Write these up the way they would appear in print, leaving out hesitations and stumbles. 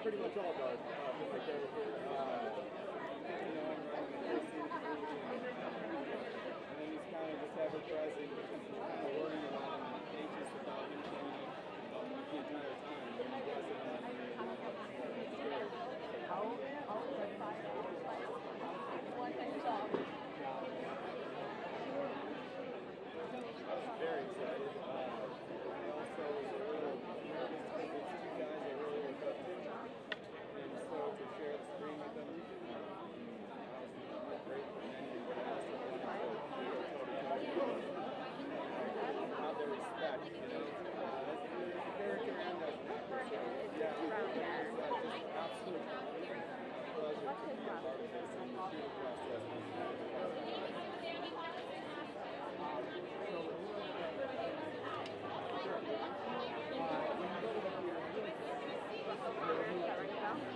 pretty much all dark. Like you know, and then he's kind of just ever-present because he's kind of learning about him and anxious about him showing up the entire time. And he does it. I was very excited. I also was a little nervous because these two guys I really looked up to. And so to share the screen with them, I was great for many of them. How they respect, you know. That's the character and that. Yeah, it was just absolute pleasure to be a part of this and the shooting process.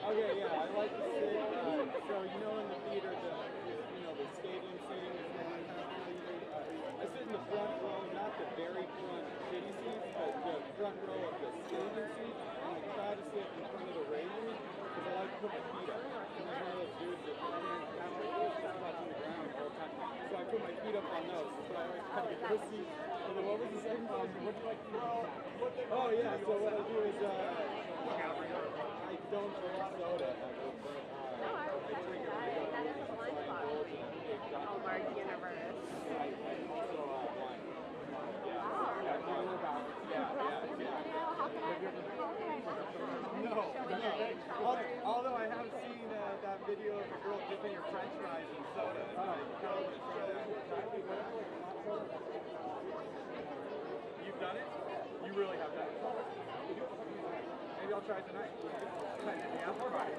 Okay, yeah, I like to sit, so you know in the theater, the stadium seating is kind of I sit in the front row, not the very front shitty seats, but the front row of the stadium seats, and I try to sit in front of the railing, because I like to put my feet up. And I'm one of those dudes that kind of touching the ground the whole time. So I put my feet up on those, so I always try to get those seats. And then what was the second one? Oh yeah, so what I do is, I don't drink soda ever, but I drink it. That is a blind spot. Oh, Mark Universe. I also wine. Wow. No. Although I have seen that video of a girl dipping her french fries in soda. You've done it? You really have done it? Maybe I'll try it tonight. Yeah, I'll try it.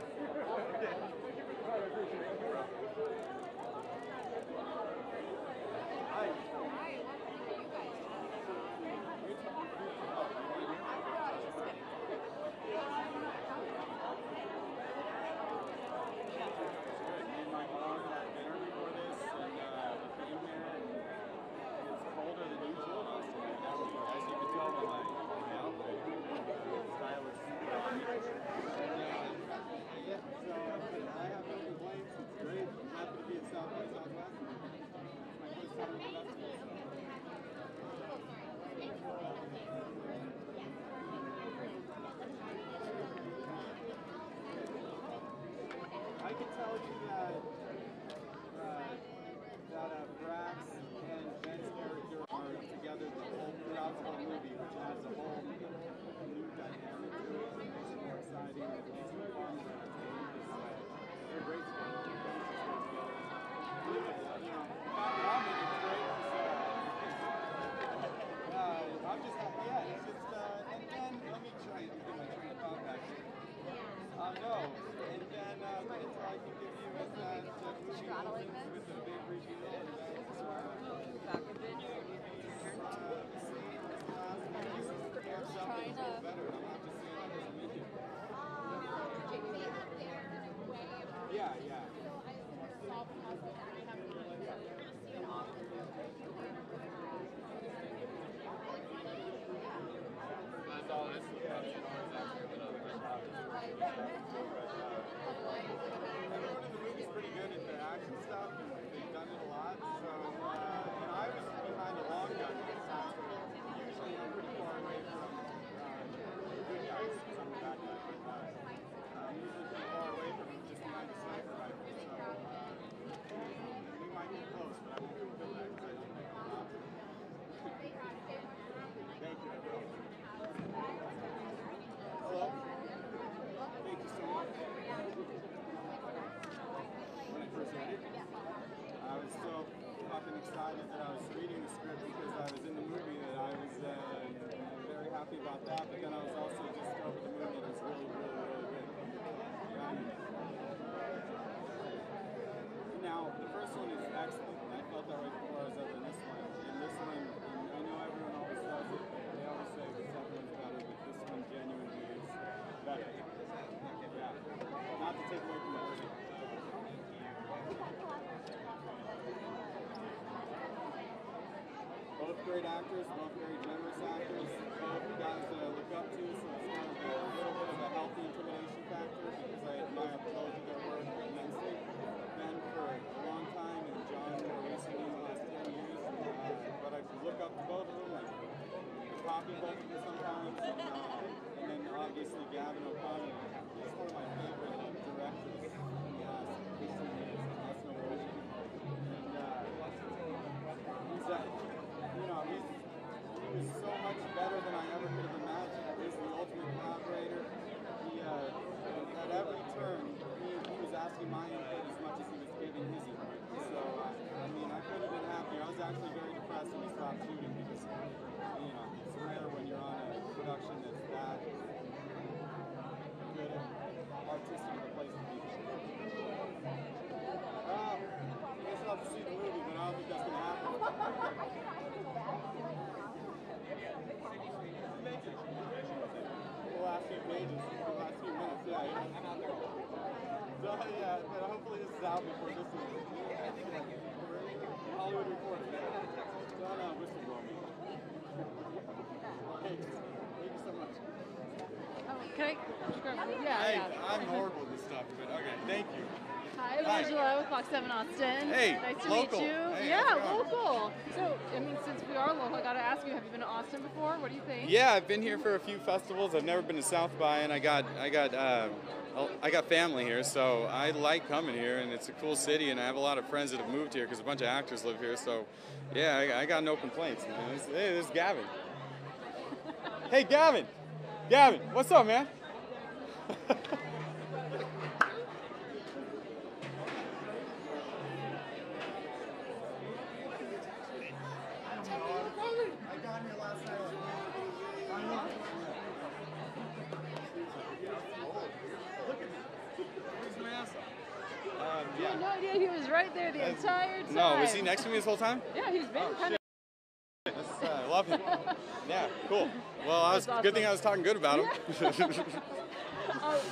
My mom had dinner before this, and we came here, and it's colder than usual. As you can tell by my outfit, stylish. Yeah, so I have no complaints. It's great. I'm happy to be at South by Southwest. It's my first time in the festival. I can tell you that Brax and Ben's character are together throughout the whole movie, which adds a whole new dynamic to it. It makes it more exciting. It makes it fun. They're great together. I'm just happy. Yeah, it's just and then let me try and get my train of thought back here. No, and then until I can give you is that movie opens with a big reveal and something's better. I'm not just saying that doesn't make it. Yeah. I saw this was actually a little bit everyone in the movie's pretty good at the action stuff, and they've done it a lot. So, and I was behind a long gun. Usually I'm pretty far away from the good guys, some of the bad guys. I'm usually pretty far away from just behind the sniper rifle. So, we might get close, but I won't fulfill that because I don't think I'm not. Thank you, everyone. Hello. Thank you so much. When I first read it, I was so fucking excited that I was reading the script because I was in the movie that I was very happy about that, but then I was also just over the moon that it was really, really, really good. Now, the first one is excellent, and I felt that way before I was ever in this one. And this one, and I know everyone always says it, they always say the second one's better, but this one genuinely is better. Yeah. Not to take away from the wording. Both great actors, both very generous actors, both guys that I look up to, so it's kind of a little bit of a healthy intimidation factor because I admire both of their work immensely. Ben for a long time and Jon more recently in the last 10 years, but I look up to both of them. I copy both of them sometimes, and then obviously Gavin O'Connor. He's one of my favorite directors in the last 15 years. That's no bullshit. And he was so much better than I ever could have imagined. He was the ultimate collaborator. At every turn, he was asking my input as much as he was giving his input. So, I couldn't have been happier. I was actually very depressed when we stopped shooting because, it's rare when you're on a production that's that good artistic of a place to be. I guess I'll have to see the movie, but I don't think that's going to happen. The last few pages, the last few minutes, yeah. I'm out there. So, yeah, but hopefully this is out before this is Hollywood Reports. Don't whistleblow me. Hey, thank you so much. Can I? Yeah. I'm horrible with this stuff, but okay, thank you. Hi, I'm Angela with Fox 7 Austin. Hey, nice to local. meet you. Hey, yeah, local. So, since we are local, I got to ask you, have you been to Austin before? What do you think? Yeah, I've been here for a few festivals. I've never been to South by, and I got family here, so I like coming here, and it's a cool city, and I have a lot of friends that have moved here because a bunch of actors live here. So, yeah, I got no complaints, man. Hey, this is Gavin. Hey, Gavin, what's up, man? I had no idea he was right there the entire time. No, was he next to me this whole time? Yeah, he's been kind of. I love him. Yeah, cool. Well, Awesome. Good thing I was talking good about him.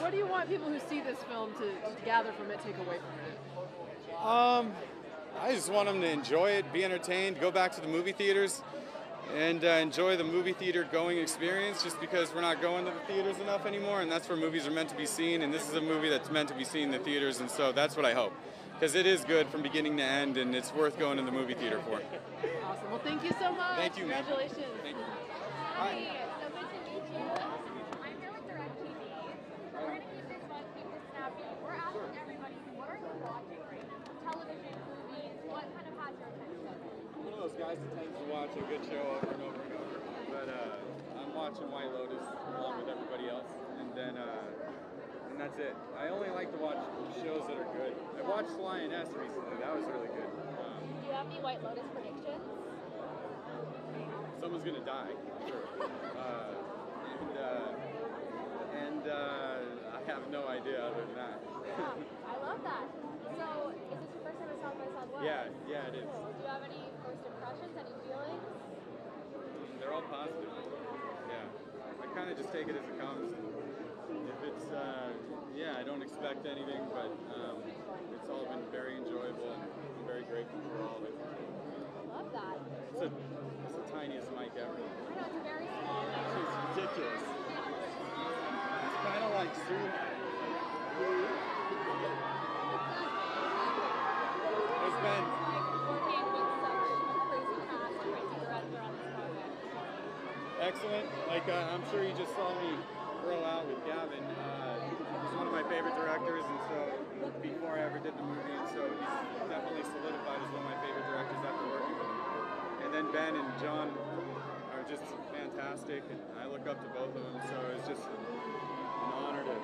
What do you want people who see this film to gather from it, take away from it? I just want them to enjoy it, be entertained, go back to the movie theaters, and enjoy the movie theater going experience, just because we're not going to the theaters enough anymore, and that's where movies are meant to be seen, and this is a movie that's meant to be seen in the theaters, and so that's what I hope. Because it is good from beginning to end, and it's worth going to the movie theater for. Awesome. Well, thank you so much. Thank you, man. Congratulations. Thank you. Hi, so good to meet you. I'm here with DirecTV. We're going to keep this fun, keep this snappy. We're asking everybody, what are you watching right now? Television, movies, what kind of has your attention? I'm one of those guys that tends to watch a good show over and over and over. But I'm watching White Lotus along with everybody else. And that's it. I only like to watch shows that are good. I watched Lioness recently. That was really good. Do you have any White Lotus predictions? Someone's gonna die, sure. I have no idea other than that. Yeah, I love that. So, is this your first time at South by Southwest? Yeah, it is. Cool. Do you have any first impressions, any feelings? They're all positive. Yeah. I kind of just take it as it comes. If it's, I don't expect anything, but it's all been very enjoyable, and I'm very grateful for all of it. I love that. It's the tiniest mic ever. I know, it's a very small mic. It's ridiculous. It's kind of like Zoom. It's been Working with such a crazy cast, crazy director on this project. excellent. I'm sure you just saw me throw out with Gavin. He's one of my favorite directors, and so before I ever did the movie, and so he's definitely solidified as one of my favorite directors after working with him. And then Ben and Jon are just fantastic, and I look up to both of them, so it's just an honor to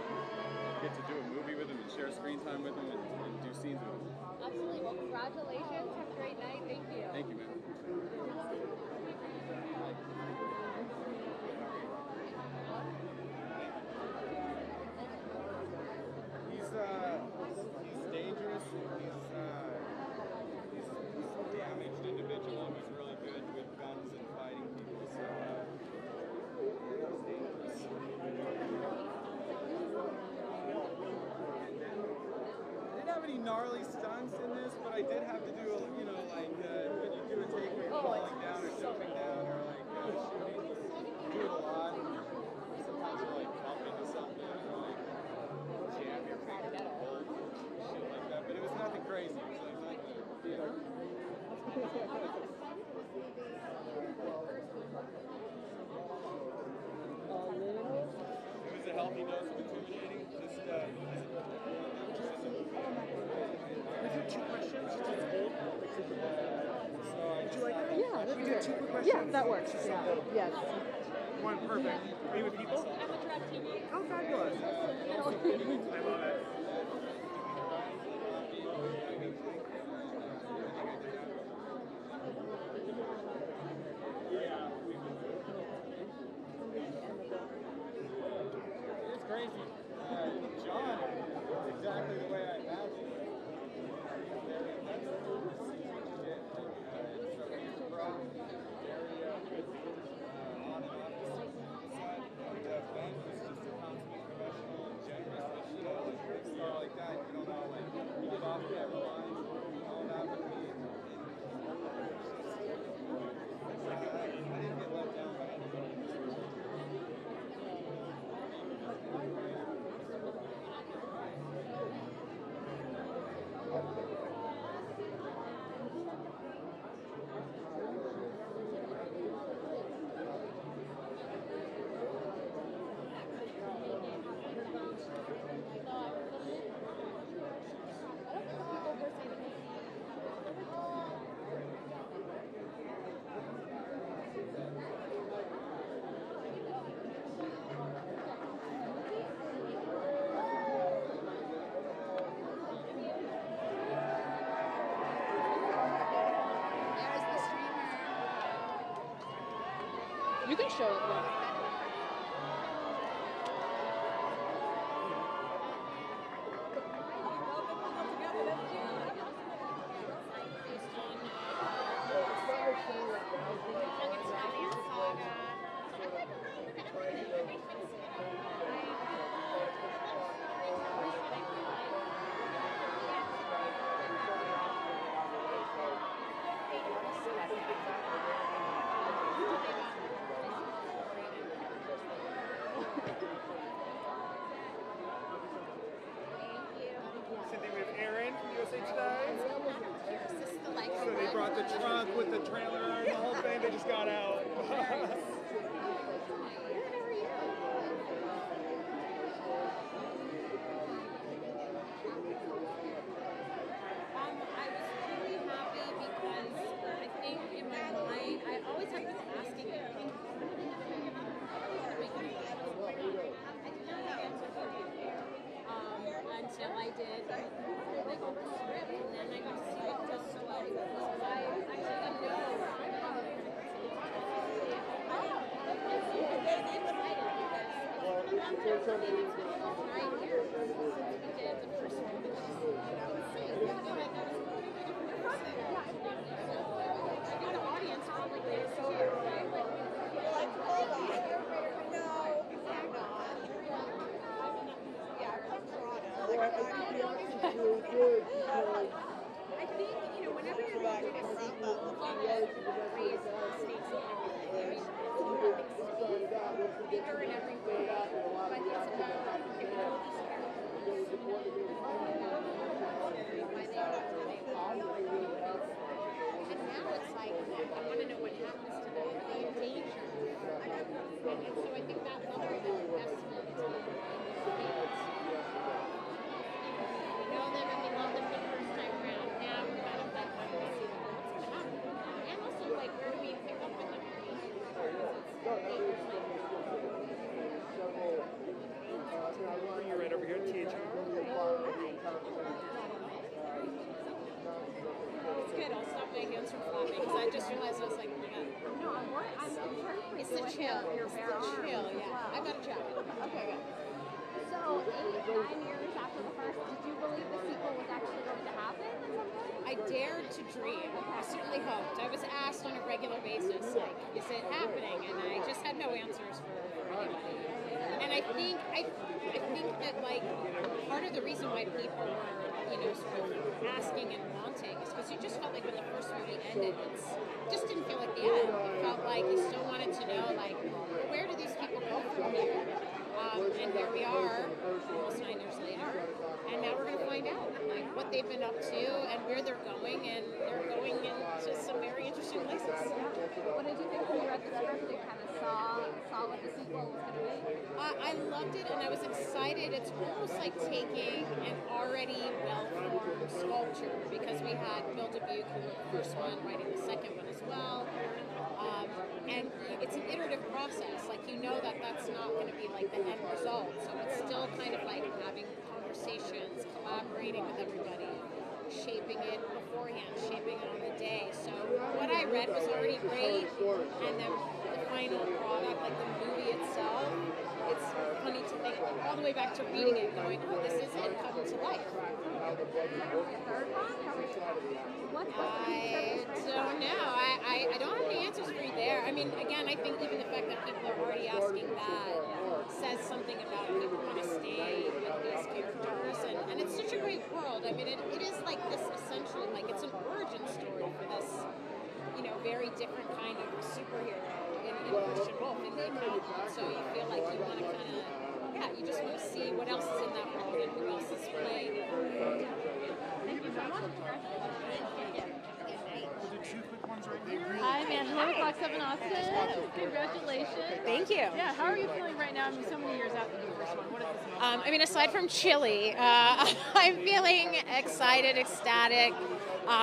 get to do a movie with them and share screen time with them and do scenes with them. Absolutely. Well, congratulations. Have a great night. Thank you. Thank you, man. He's dangerous. He's a damaged individual. He's really good with guns and fighting people. So he's dangerous. I didn't have any gnarly stunts in this, but I did have to do, when you do a take where you're falling down or jumping down. 2 quick questions? Yeah, that works. Yeah. Yes. One, perfect. Are you with people? I'm with DirecTV. Oh, fabulous. I love it. It's crazy. John is exactly the way I imagined. That's the first season we did. So he's a pro, very on and off the side. And Ben was just a consummate professional and generous. But you know, like a big star like that, you don't know, like you give off the every line, all that with me. I didn't get let down by anybody. You can show it though. Cynthia, we have Aaron from USA Today. So they brought the trunk with the trailer and the whole thing. They just got out. I was really happy because I think in my mind, I always have been asking, I think, I did not have answers for you until I did like all the script, and then I got to see what the story was. So I didn't know. Right here, we did the first one. I got an audience probably there too, right? I think, whenever you're looking at sequels, raise Stacey and everything, bigger in every way, but it's about giving all these characters why they are who they are. And now it's like, I want to know what happens to them. Are they in danger? And so I think that level of investment in the kids. We know them and we love them the first time around. Now we're kind of like wanting to see what's going to happen. And also, like, where do we pick up with them? Bring you right over here, THR. It's good. I'll stop my hands from flapping because I just realized I was like, oh my god. No, I'm concerned. It's the chill. It's the chill, yeah. I got a jacket. Okay, good. So, 9 years after the first, did you believe the sequel was actually going to happen at some point? I dared to dream. I certainly hoped. I was asked on a regular basis, like, is it happening? And I just had no answers for anybody. And I think that, like, part of the reason why people were, sort of asking and wanting is because you just felt like when the first movie ended, it just didn't feel like the end. It felt like you still wanted to know, like, where do these people go from here? And here we are, almost 9 years later, and now we're going to find out, like, what they've been up to and where they're going, and they're going into some very interesting places. What did you think when you read the script and kind of saw what the sequel was going to be? I love liked it, and I was excited. It's almost like taking an already well-formed sculpture, because we had Bill Dubuque, who wrote the first one, writing the second one as well. And it's an iterative process. Like, you know that that's not going to be like the end result. So it's still kind of like having conversations, collaborating with everybody, shaping it beforehand, shaping it on the day. So what I read was already great, and then the final product, like the movie itself, it's funny to think all the way back to reading it, going, oh, this is it come to life. I don't know. I don't have any answers for you there. I mean, again, I think even the fact that people are already asking that says something about people want to stay with these characters, and it's such a great world. I mean, it is like this essentially, like it's an origin story for this, you know, very different kind of superhero in Christian Wolf, in the accountant. So you feel like you want to kind of, yeah, you just want to see what else is in that world and who else is playing. Thank you so much. I'm Angela with Fox 7 Austin. Congratulations. Thank you. Yeah, how are you feeling right now? I mean, so many years after the first one. What is this moment? I mean, aside from chilly, I'm feeling excited, ecstatic.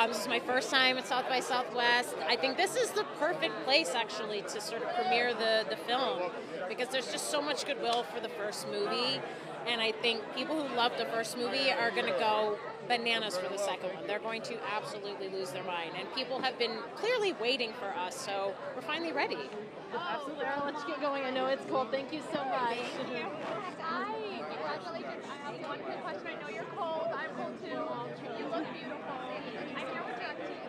This is my first time at South by Southwest. I think this is the perfect place, actually, to sort of premiere the film, because there's just so much goodwill for the first movie. And I think people who loved the first movie are going to go bananas for the second one. They're going to absolutely lose their mind. And people have been clearly waiting for us, so we're finally ready. Absolutely. I'll let you get going. I know it's cold. Thank you so much. Congratulations. I have one quick question. I know you're cold. I'm cold too. You look beautiful. I'm here with your team.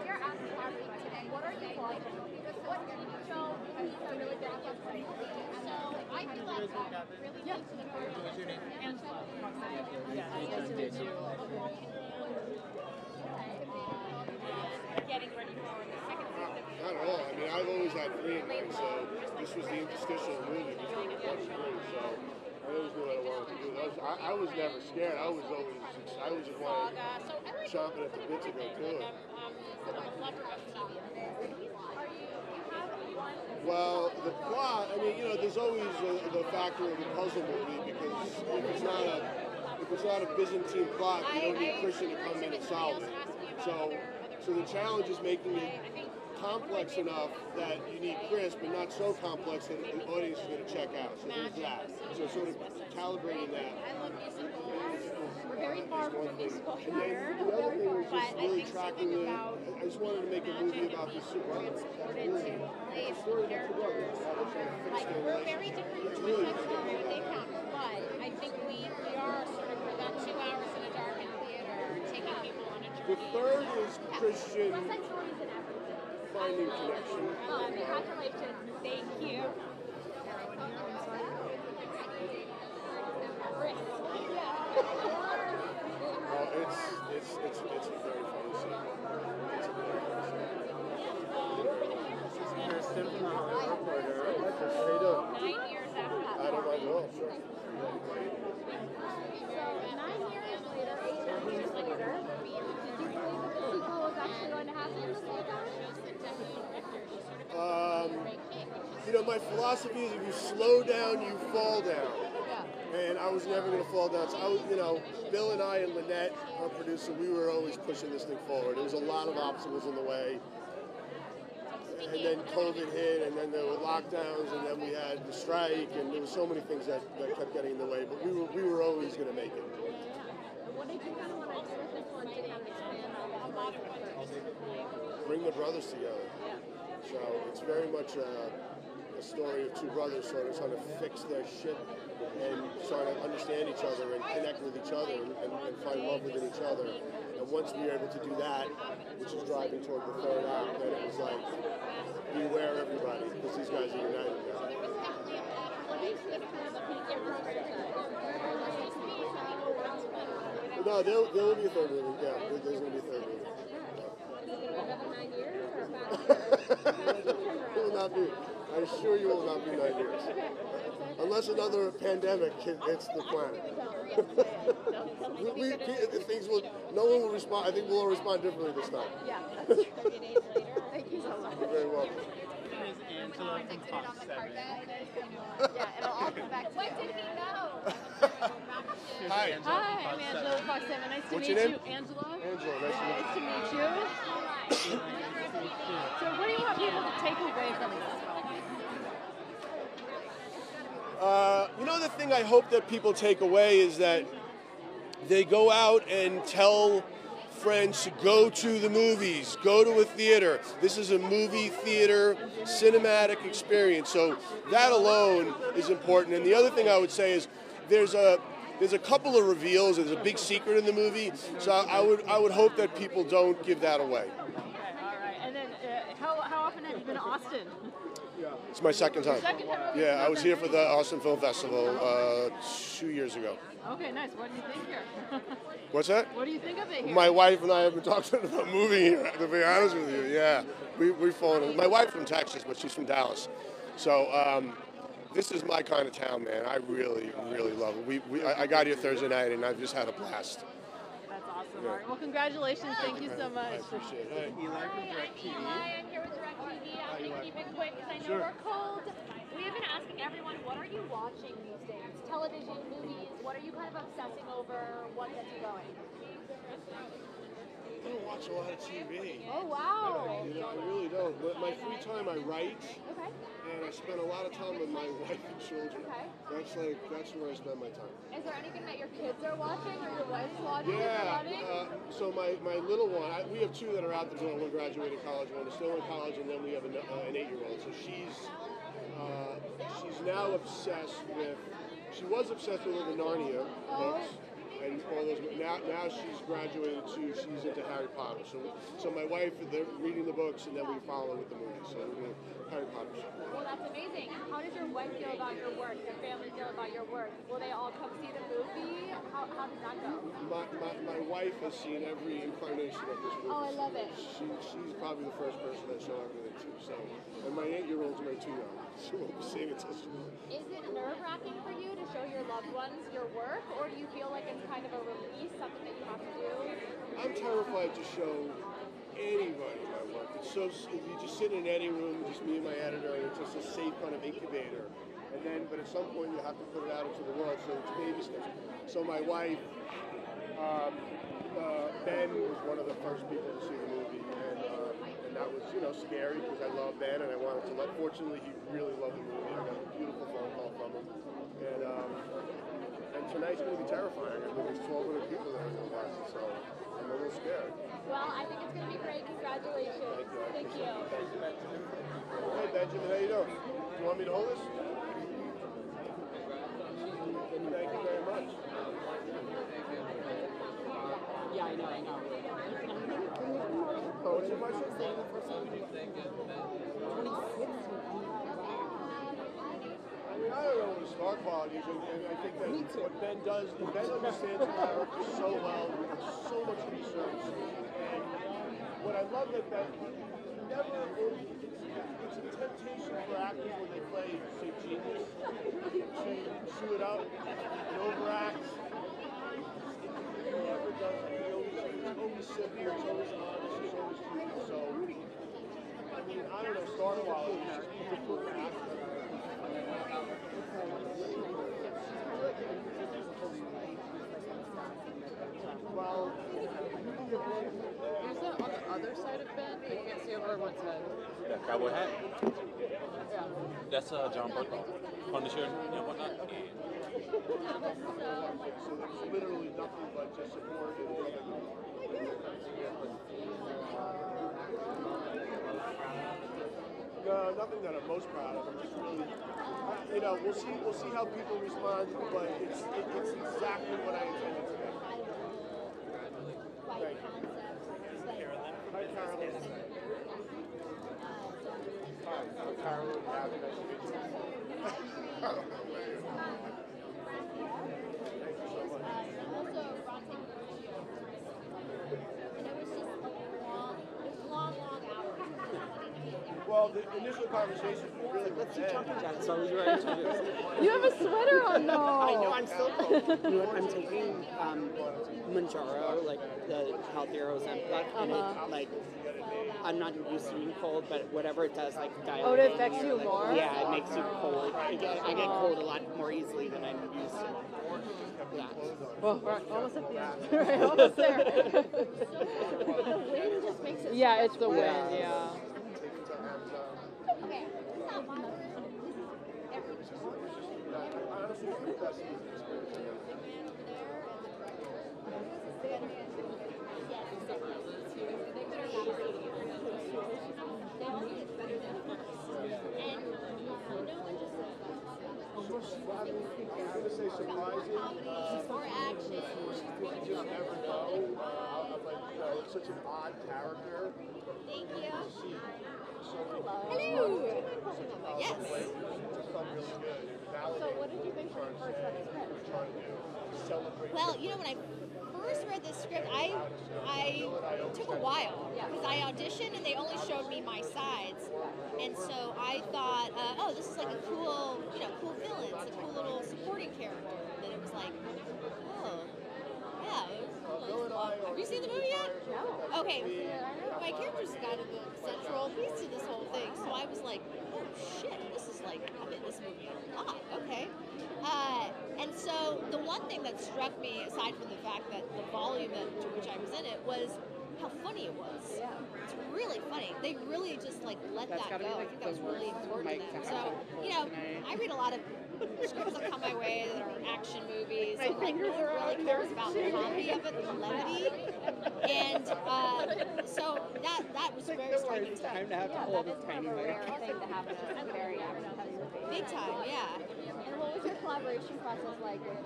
You're asking Affleck today, what are you watching? What TV show has really been a hit for you? So I feel like really needs to the first. What's your name? Angela. Yeah, nice to meet you. Getting ready for the second season. Not at all. I mean, I've always had 3 in mind, so this was the interstitial movie between 1 and 3, so I always knew what I wanted to do. I was never scared. I was just wanting, chomping at the bit to go to it. Well, the plot, I mean, you know, there's always the factor of the puzzle movie, because if it's not a Byzantine plot, you don't need Christian to come in and solve it. So the challenge is making it complex enough that you need Chris, but not so complex that the audience is going to check out. So there's that. So sort of calibrating that. We're very far from a musical And then the other thing was just really tracking the. I just wanted to make a movie about the superheroes. Like, we're very different from the type of story they have, but I think we are sort of, for that 2 hours in a darkened theater, taking people on a journey. The third is Christian finding connection. Congratulations. Thank you. Oh, it's a very funny scene. It's a very funny scene. Kirsten from the Hollywood Reporter. How you doing? 9 years after. I don't mind at all. Sure. 9 years later, 8 years later, did you believe that the sequel was actually going to happen this whole time? You know, my philosophy is if you slow down, you fall down. And I was never going to fall down. So I was, you know, Bill and I and Lynette, our producer, we were always pushing this thing forward. There was a lot of obstacles in the way. And then COVID hit, and then there were lockdowns, and then we had the strike, and there were so many things that kept getting in the way. But we were always going to make it. What did you kind of want to do with this one? Did you expand on that? Bring the brothers together. So it's very much a story of 2 brothers sort of trying to fix their shit and trying to understand each other and connect with each other and find love within each other. And once we were able to do that, which is driving toward the 3rd act, then it was like, beware everybody, because these guys are united now. No, there will be a 3rd movie. Yeah, there's going to be a 3rd movie. It will not be. I assure you, it will not be 9 years. Unless another pandemic hits the planet. No one will respond. I think we'll all respond differently this time. Yeah. Thank you so much. You're very welcome. Is Angela from Fox 7. Yeah, it'll all come back to What did he know? Hi. Hi, I'm Angela Fox 7. Nice to What's meet your name? you. Angela. Angela, nice to meet Nice to meet you. So what do you want people to take away from this film? You know, the thing I hope that people take away is that they go out and tell friends to go to the movies, go to a theater. This is a movie theater cinematic experience. So that alone is important. And the other thing I would say is there's a couple of reveals. There's a big secret in the movie. So I would hope that people don't give that away. Okay, all right. And then how often have you been to Austin? It's my second time. Second time? Yeah, I was here for the Austin Film Festival 2 years ago. Okay, nice. What do you think here? What's that? What do you think of it here? My wife and I have been talking about moving here, to be honest with you. Yeah, we've fallen in. My wife's from Texas, but she's from Dallas. So this is my kind of town, man. I really, really love it. I got here Thursday night, and I've just had a blast. That's awesome. All right. Well, congratulations. Thank you so much. I appreciate it. Hi, I'm Eli. I'm here with DirecTV. I'm going to keep it quick because I know we're cold. We have been asking everyone, what are you watching these days? Television, movies, what are you kind of obsessing over? What gets you going? I don't watch a lot of TV. Oh, wow. You know, I really don't. But my free time, I write, Okay. and I spend a lot of time with my wife and children. Okay. That's where I spend my time. Is there anything that your kids are watching or your wife's watching? Yeah. That you're loving? So my little one, we have two that are out the door. One graduated college, one is still in college, and then we have an 8-year-old. So she's now obsessed with. She was obsessed with all the Narnia books. And all those. Now she's graduated too. She's into Harry Potter. So my wife, they're reading the books, and then we follow with the movies. So we're doing Harry Potter. Well, that's amazing. How does your wife feel about your work? Your family feel about your work? Will they all come see the movie? How does that go? My wife has seen every incarnation of this movie. Oh, I love it. She's probably the first person I show everything to. So, and my 8-year-old's way too young. She won't be seeing it till she will. Is it nerve-wracking for you to show your loved ones your work, or do you feel like it's kind of a release, something that you have to do? I'm terrified to show anybody my work. It's so you just sit in any room, just me and my editor, and it's just a safe kind of incubator. And then, but at some point you have to put it out into the world. So it's baby steps. So my wife, Ben was one of the first people to see the movie, and that was scary because I love Ben and I wanted to love. Fortunately, he really loved the movie. I got a beautiful phone call from him, and tonight's going to be terrifying. I think there's 1,200 people that are going to watch it, so I'm a little scared. Well, I think it's going to be great. Congratulations. Thank you. Hey Benjamin, how you doing? Do you want me to hold this? Thank you very much. Yeah, I know. What's your question? I don't know what a star quality is, and I think that what Ben does, Ben understands the character so well, with so much research, and what I love that it's a temptation for actors when they play, say, genius, to chew it up and overact. He never does it. It's always simple, it's always honest, it's always true. So, I mean, I don't know, star quality is just people who act. Well, Who's on the other side of Ben? I can't see over one's head. That cowboy hat? Yeah. That's Jon Bernthal. Punisher and whatnot. so there's literally nothing but just support and No, nothing that I'm most proud of. I'm just really, we'll see how people respond, but it's exactly what I intended to do. Thank you. Hi, Carolyn. Hi, I'm Carolyn. Nice to meet you. Well, the initial conversation was really good. So I was ready to do. You have a sweater on, though. I know, I'm so cold. You know what, I'm taking Manjaro, like the healthier Ozempic, and it, like, I'm not used to being cold, but whatever it does, like dilate. Oh, it affects you more? Yeah, it makes you cold. I get cold a lot more easily than I'm used to. Yeah. Well, we're almost at the end. Right, almost there. The wind just makes it. Yeah, it's the wind. Yeah. Okay. It's not my More action. You never know. Like, such an odd character. Thank you. Hello. Yes. So what did you think when you first read the script? Well, you know, when I first read this script, I took a while because I auditioned and they only showed me my sides, and so I thought, oh, this is like a cool, cool villain, it's a cool little supporting character. And then it was like, oh, yeah. Have you seen the movie yet? No. Okay. My character's kind of the central piece to this whole thing, so I was like, oh shit, this is like, I'm in this movie a lot. Okay. And so the one thing that struck me, aside from the fact that the volume to which I was in it, was how funny it was. Yeah. It's really funny. They really just like let that go. I think that was really important to them. So, I read a lot of scripts that come my way that are action movies. And like no one really cares about the comedy of it, the levity. And so that was very striking to me. Time to have to hold this tiny mic. Thing to happen in a very action-intense movie. Big time, yeah. And what was your collaboration process like with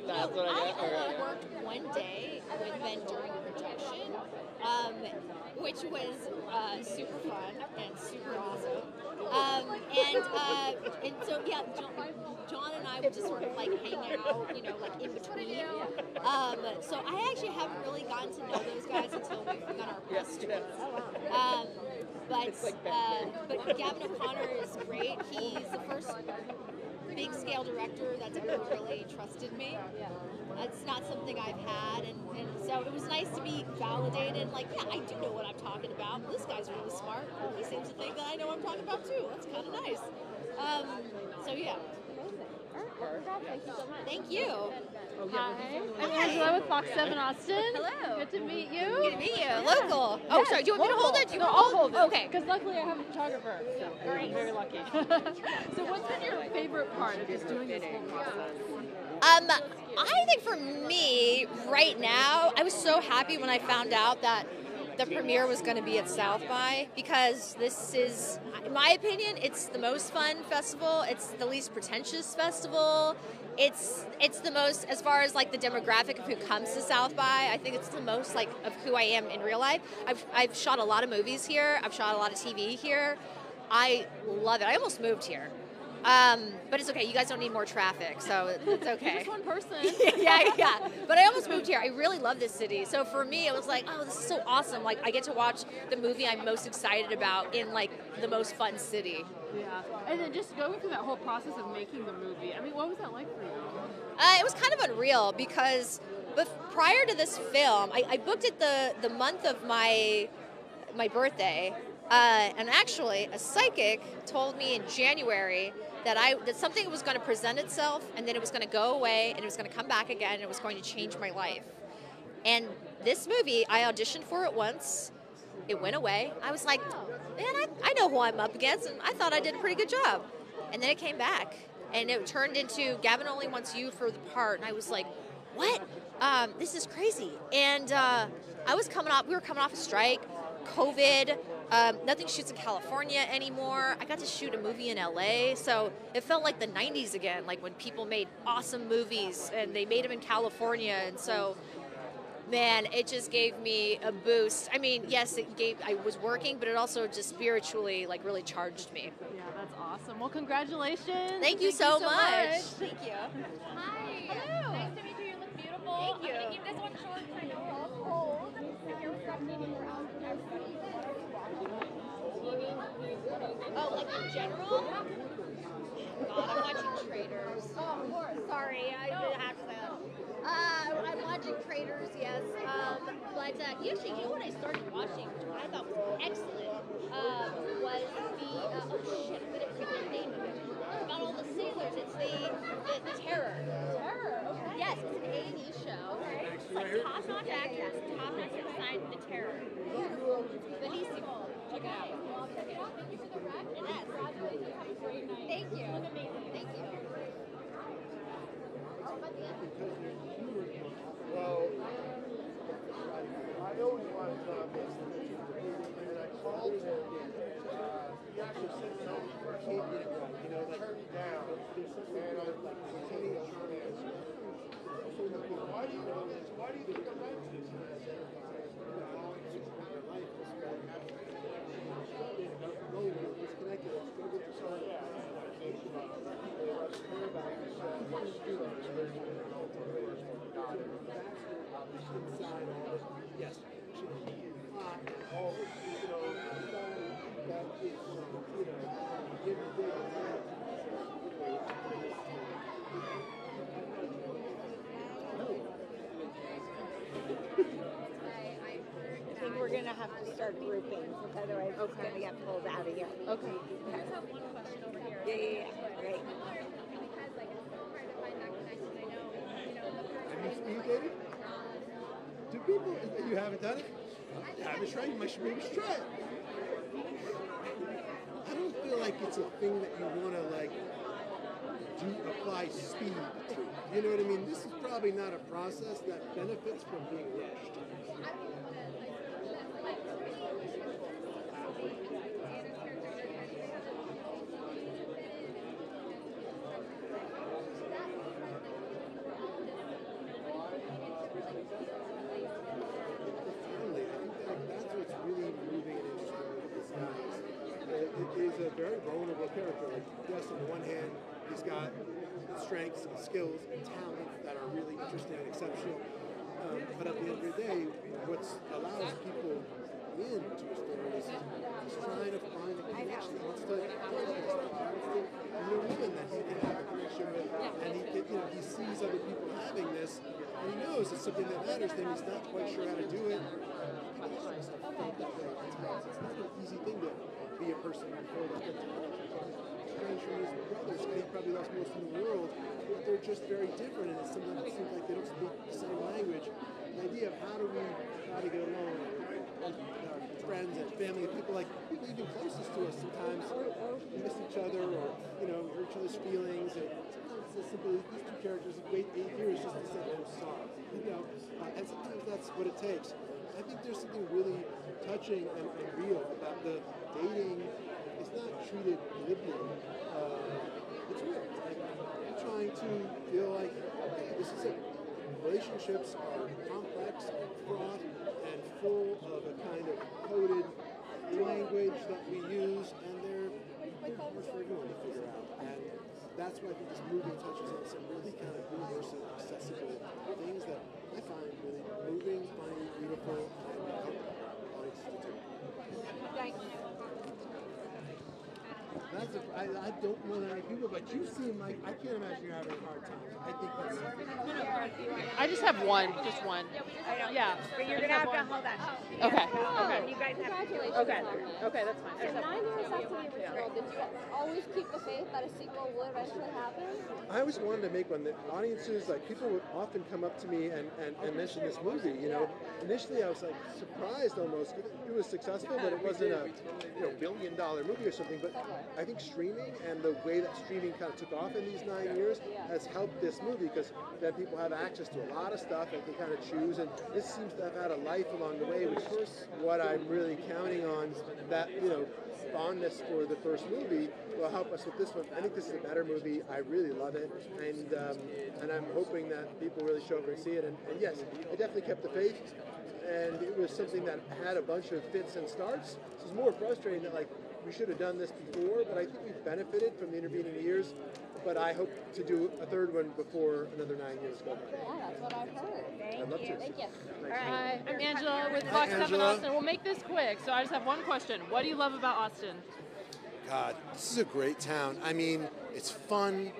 That's what I got. only worked one day with Ben during production, which was super fun and super awesome. And so yeah, John and I would just sort of like hang out, like in between. So I actually haven't really gotten to know those guys until we've done our press tour. But Gavin O'Connor is great. He's the first big scale director that's ever really trusted me. It's not something I've had, and so it was nice to be validated. Like, yeah, I do know what I'm talking about. This guy's really smart. He seems to think that I know what I'm talking about too. That's kind of nice. So yeah. Thank you so much. Thank you. Hi. I'm Angela with Fox 7 Austin. Hello. Good to meet you. Good to meet you. Local. Oh, sorry. Do you want me to hold it? I'll hold it. Okay. Because luckily I have a photographer. So I'm very lucky. So what's been your favorite part of just doing this whole process? I think for me, right now, I was so happy when I found out that the premiere was going to be at South by, because this is, in my opinion, it's the most fun festival. It's the least pretentious festival. It's the most, as far as like the demographic of who comes to South by, I think it's the most like of who I am in real life. I've shot a lot of movies here. I've shot a lot of TV here. I love it. I almost moved here. But it's okay. You guys don't need more traffic, so it's okay. You're just one person. yeah. But I almost moved here. I really love this city. So for me, it was like, oh, this is so awesome. Like, I get to watch the movie I'm most excited about in, like, the most fun city. Yeah. And then just going through that whole process of making the movie, I mean, what was that like for you? It was kind of unreal because prior to this film, I booked it the month of my birthday. And actually, a psychic told me in January that something was going to present itself, and then it was going to go away, and it was going to come back again, and it was going to change my life. And this movie, I auditioned for it once. It went away. I was like, man, I know who I'm up against, and I thought I did a pretty good job. And then it came back, and it turned into Gavin only wants you for the part, and I was like, what? This is crazy. And we were coming off a strike, COVID. Nothing shoots in California anymore. I got to shoot a movie in LA, so it felt like the 90s again, like when people made awesome movies and they made them in California. And so, man, it just gave me a boost. I mean, yes, I was working, but it also just spiritually, like, really charged me. Yeah, that's awesome. Well, congratulations. Thank you so much. Thank you. Hi. Hello. Nice to meet you. You look beautiful. Thank you. I'm going to keep this one short because I know we're all cold. If you're spectating around, Oh, like in general? God, I'm watching Traders. Oh, of course. Sorry, I have to say that. I'm watching Traders, yes. But actually, you know what I started watching, which I thought was excellent, was the oh shit, I'm gonna forget the name of it. About all the sailors, it's the Terror. Terror. Okay. Yes, it's an A&E show. Okay. It's like top-notch actors, top-notch inside the Terror. Benissimo. Check it out. I'll check it out. Thank you for the rec. Yes. Congratulations. Have a great night. Thank you. You look amazing. Thank you. Well, I always wanted to make some and I called him. He actually sent me over for a kid, turned me down. And I was like, why do you know this? Why do you think I'm like this? And I said, disconnected. Let's go get the song. Yes. I think we're going to have to start grouping, because otherwise it's going to get pulled out of here. Okay. I just have one question over here. Yeah. Great. Because like it's so hard to find that connection. I know, Have you speed dated? Do people? You haven't done it? You haven't tried. You should maybe try it. I don't feel like it's a thing that you want to like apply speed to. You know what I mean? This is probably not a process that benefits from being rushed. He's a very vulnerable character. Like, yes, on the one hand, he's got strengths, skills, and talent that are really interesting and exceptional. But at the end of the day, what allows people into a story is he's trying to find a connection. He wants to women that he can have a connection with, and he sees other people having this, and he knows it's something that matters to him. He's not quite sure how to do it. It's not an easy thing to be a person who strange from his brothers, and he probably loves most in the world, but they're just very different, and it's something that seems like they don't speak the same language. The idea of how do we try to get along with friends and family, people even closest to us sometimes miss each other or hurt each other's feelings, and sometimes it's simply these two characters wait 8 years just to say I'm sorry, and sometimes that's what it takes. I think there's something really touching and real about the dating. It's not treated glibly. It's real. You're trying to feel like, okay, this is it. Relationships are complex, fraught, and full of a kind of coded language that we use, and they're hard for everyone to figure out. And that's why I think this movie touches on some really kind of universal, accessible things that I find really moving, funny, beautiful, and audiences to do. I don't know that many people, but you seem like, I can't imagine you're having a hard time. I think that's... I just have one. Just one. Yeah. But you're going to have to hold that. Okay. Okay. You guys have to. Okay. Okay, that's fine. So 9 years after the original, did you always keep the faith that a sequel would eventually happen? I always wanted to make one that audiences, like people would often come up to me and mention this movie, Initially I was like surprised almost. It was successful, but it wasn't a $1 billion movie or something. But I think streaming and the way that streaming kind of took off in these 9 years has helped this movie, because then people have access to a lot of stuff and can kind of choose, and this seems to have had a life along the way, which is what I'm really counting on, that fondness for the first movie will help us with this one. I think this is a better movie. I really love it, and I'm hoping that people really show up and see it. And yes, I definitely kept the faith, and it was something that had a bunch of fits and starts. So it's more frustrating that we should have done this before, but I think we've benefited from the intervening years. But I hope to do a third one before another 9 years go by. Yeah, that's what I've heard. I'd love to. Thank you. Hi, I'm Angela with Fox 7 Austin. We'll make this quick, so I just have one question. What do you love about Austin? God, this is a great town. I mean, it's fun,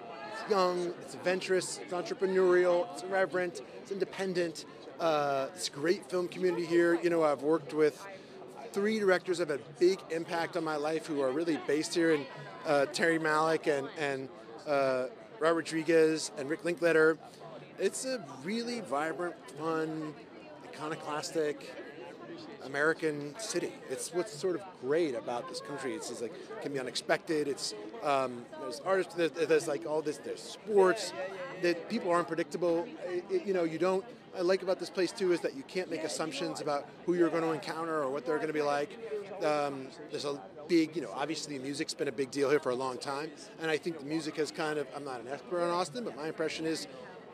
It's young, it's adventurous, it's entrepreneurial, it's irreverent, it's independent. It's a great film community here. You know, I've worked with 3 directors that have had big impact on my life who are really based here in Terry Malick and Robert Rodriguez and Rick Linklater. It's a really vibrant, fun, iconoclastic American city. It's what's sort of great about this country. It's just like can be unexpected. It's there's artists. There's like all this. There's sports. That people aren't predictable. You know, you don't. I like about this place too is that you can't make assumptions about who you're going to encounter or what they're going to be like. There's a big, you know, obviously music's been a big deal here for a long time, and I think the music has kind of. I'm not an expert on Austin, but my impression is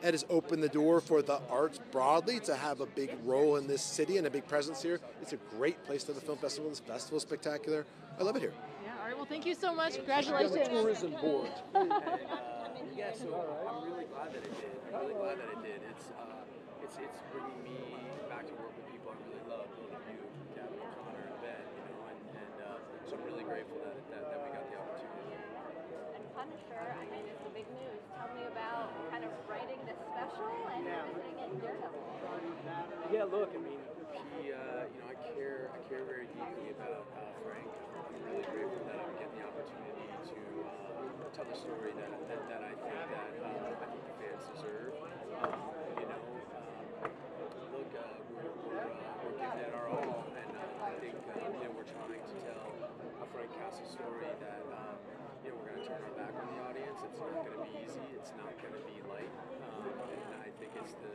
it has opened the door for the arts broadly to have a big role in this city and a big presence here. It's a great place to have a film festival. This festival is spectacular. I love it here. Yeah, all right, well, thank you so much. Congratulations. The tourism board. Yeah, so I'm really glad that it did. I'm really glad that it did. It's bringing me back to work with people I really love, both of you, Gavin O'Connor and Ben, you know, and so I'm really grateful that we got the opportunity. And Punisher, I mean, it's the big news. Tell me about kind of writing this special and everything in Daredevil. Yeah, look, I mean, he, you know, I care very deeply about Frank. I'm really grateful that I'm getting the opportunity to tell the story that I think that the fans deserve. You know, look, we're giving it our all, and I think you know, we're trying to tell a Frank Castle story that you know, we're going to turn our back on the audience. It's not going to be easy. It's not going to be light. And I think it's the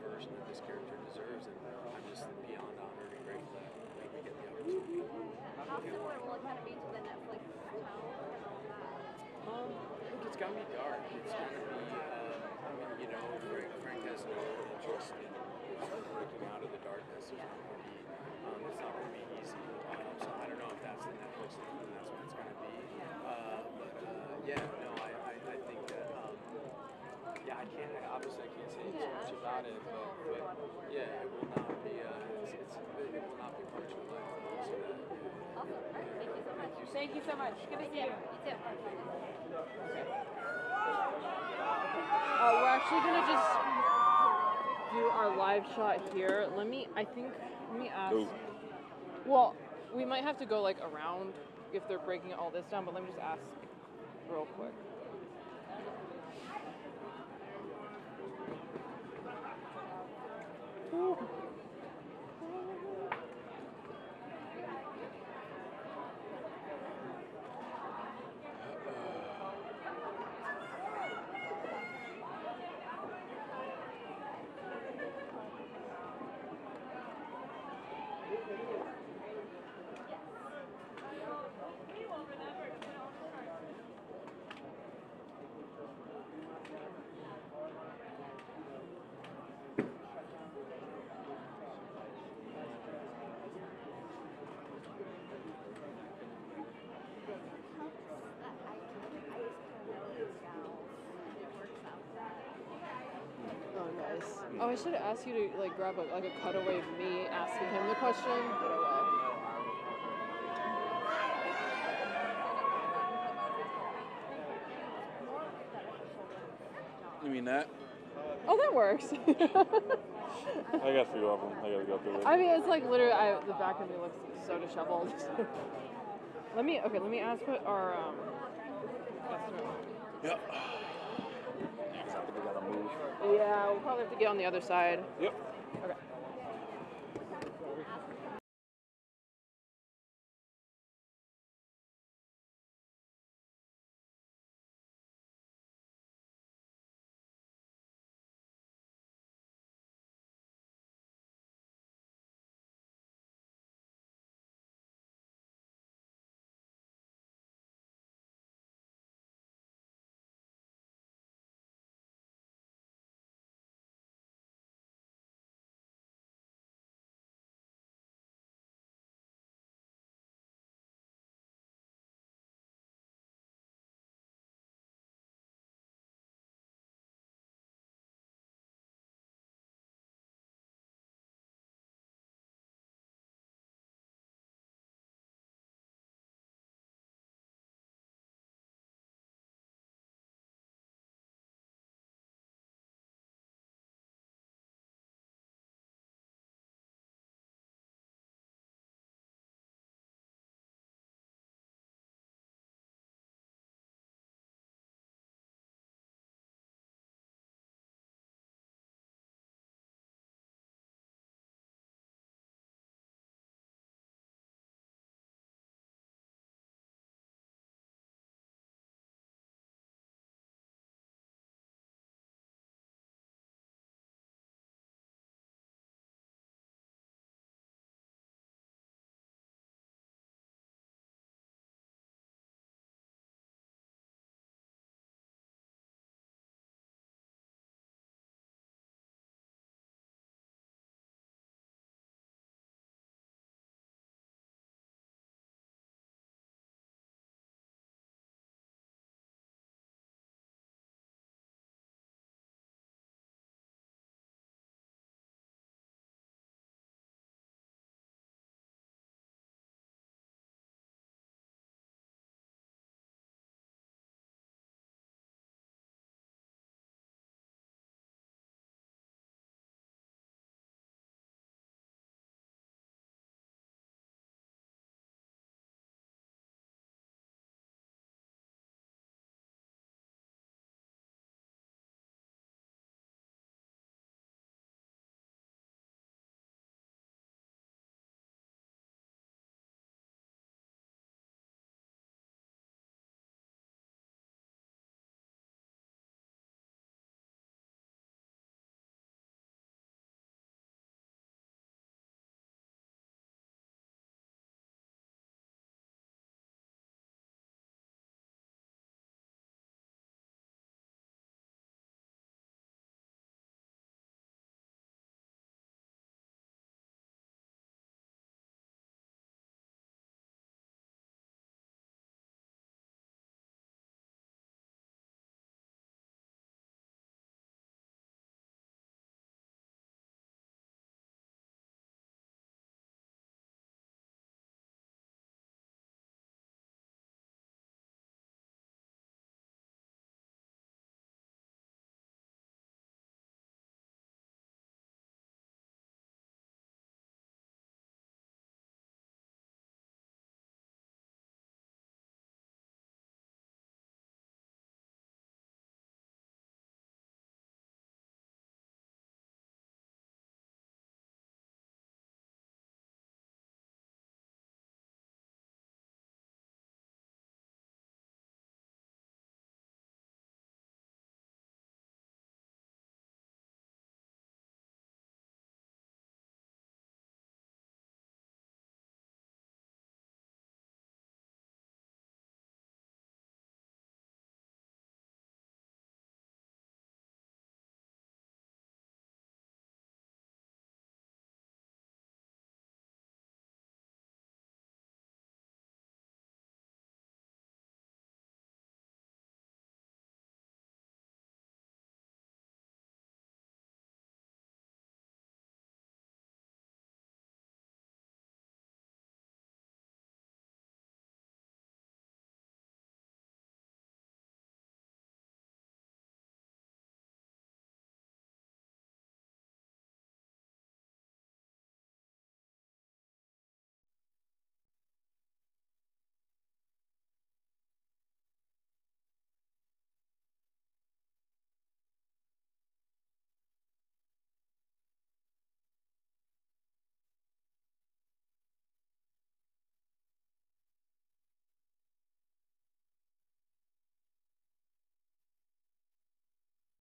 version that this character deserves, and I'm just beyond honored and grateful that we get the opportunity. How similar will it kind of be to the Netflix tone and all that? Look, it's going to be dark. It's going to be, I mean, you know, Frank has no interest in breaking out of the darkness. It's not going to be easy. So I don't know if that's the Netflix thing, and that's what it's going to be. Yeah, no, I think that, yeah, obviously I can't say too much about it, but yeah, it will not be, it will not be Punisher Life. Awesome. All right. Thank you so much. Thank you so much. Good to see you. You too. We're actually going to just do our live shot here. Let me ask. Go. Well, we might have to go like around if they're breaking all this down, but let me just ask real quick. Ooh. Oh, I should have asked you to like grab a cutaway of me asking him the question, but oh well. You mean that? Oh, that works. I got a few of them. I gotta go through it. I mean, it's like literally, the back of me looks so disheveled. let me ask what our estimate. Yep. We gotta move. Yeah, we'll probably have to get on the other side. Yep.